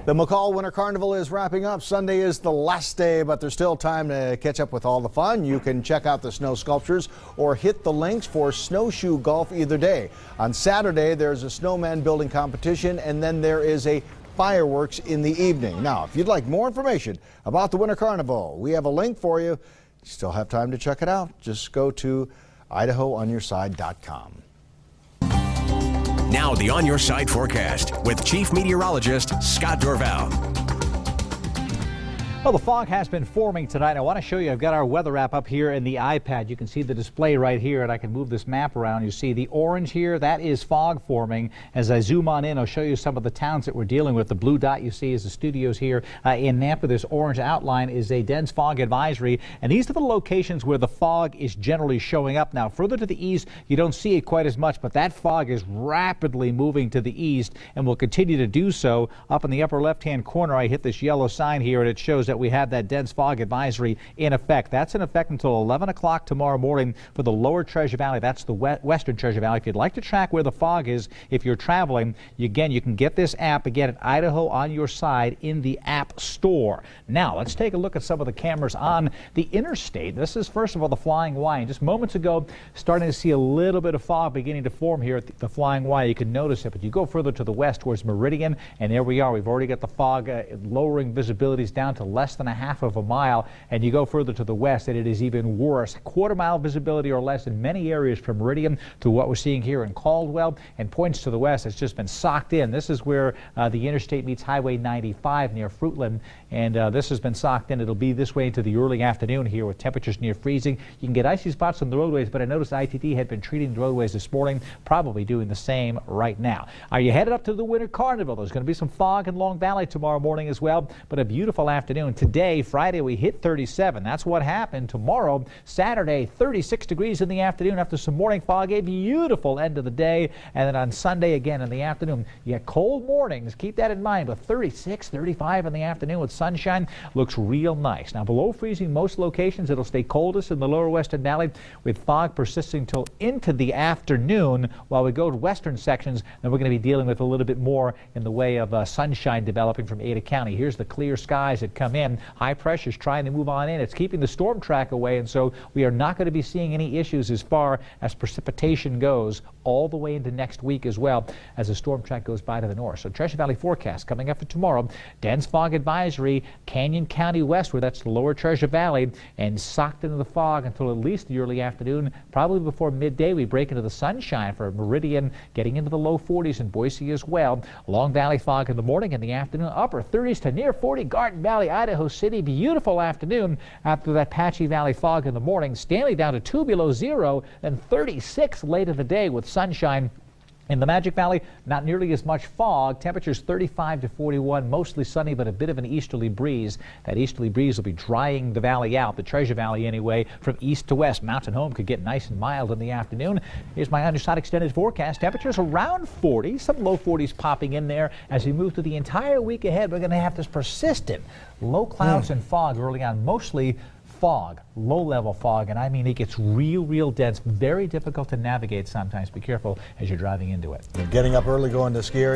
The McCall Winter Carnival is wrapping up. Sunday is the last day, but there's still time to catch up with all the fun. You can check out the snow sculptures or hit the links for snowshoe golf either day. On Saturday, there's a snowman building competition, and then there is a fireworks in the evening. Now, if you'd like more information about the Winter Carnival, we have a link for you. You still have time to check it out. Just go to IdahoOnYourSide.com. Now the On Your Side forecast with Chief Meteorologist Scott Dorval. Well, the fog has been forming tonight. I want to show you, I've got our weather app up here in the iPad. You can see the display right here, and I can move this map around. You see the orange here, that is fog forming. As I zoom on in, I'll show you some of the towns that we're dealing with. The blue dot you see is the studios here in Nampa. This orange outline is a dense fog advisory, and these are the locations where the fog is generally showing up. Now, further to the east, you don't see it quite as much, but that fog is rapidly moving to the east and will continue to do so. Up in the upper left-hand corner, I hit this yellow sign here, and it shows that we have that dense fog advisory in effect. That's in effect until 11 o'clock tomorrow morning for the lower Treasure Valley. That's the western Treasure Valley. If you'd like to track where the fog is, if you're traveling, you can get this app again at Idaho On Your Side in the App Store. Now, let's take a look at some of the cameras on the interstate. This is, first of all, the Flying Y. And just moments ago, starting to see a little bit of fog beginning to form here at the Flying Y. You can notice it, but you go further to the west towards Meridian, and there we are. We've already got the fog lowering visibilities down to less than a half of a mile, and you go further to the west and it is even worse. Quarter-mile visibility or less in many areas from Meridian to what we're seeing here in Caldwell, and points to the west. It's just been socked in. This is where the interstate meets Highway 95 near Fruitland, and this has been socked in. It'll be this way into the early afternoon here with temperatures near freezing. You can get icy spots on the roadways, but I noticed ITD had been treating the roadways this morning, probably doing the same right now. Are you headed up to the Winter Carnival? There's going to be some fog in Long Valley tomorrow morning as well, but a beautiful afternoon. Today, Friday, we hit 37. That's what happened. Tomorrow, Saturday, 36 degrees in the afternoon after some morning fog. A beautiful end of the day. And then on Sunday, again in the afternoon, you get cold mornings. Keep that in mind. But 36, 35 in the afternoon with sunshine looks real nice. Now, below freezing most locations. It'll stay coldest in the lower Western Valley with fog persisting till into the afternoon. While we go to western sections, then we're going to be dealing with a little bit more in the way of sunshine developing from Ada County. Here's the clear skies that come in. High pressure is trying to move on in. It's keeping the storm track away, and so we are not going to be seeing any issues as far as precipitation goes all the way into next week as well as the storm track goes by to the north. So Treasure Valley forecast coming up for tomorrow. Dense fog advisory, Canyon County westward, that's the lower Treasure Valley, and socked into the fog until at least the early afternoon. Probably before midday we break into the sunshine for Meridian, getting into the low 40s in Boise as well. Long Valley fog in the morning and the afternoon, upper 30s to near 40. Garden Valley, Idaho City, beautiful afternoon after that patchy valley fog in the morning. Stanley down to 2 below zero, then 36 late in the day with sunshine. In the Magic Valley, not nearly as much fog. Temperatures 35 to 41, mostly sunny, but a bit of an easterly breeze. That easterly breeze will be drying the valley out, the Treasure Valley anyway, from east to west. Mountain Home could get nice and mild in the afternoon. Here's my On Your Side extended forecast. Temperatures around 40, some low 40s popping in there. As we move through the entire week ahead, we're going to have this persistent low clouds and fog early on, mostly fog, low-level fog, and I mean it gets real dense, very difficult to navigate sometimes. Be careful as you're driving into it. You're getting up early, going to ski area.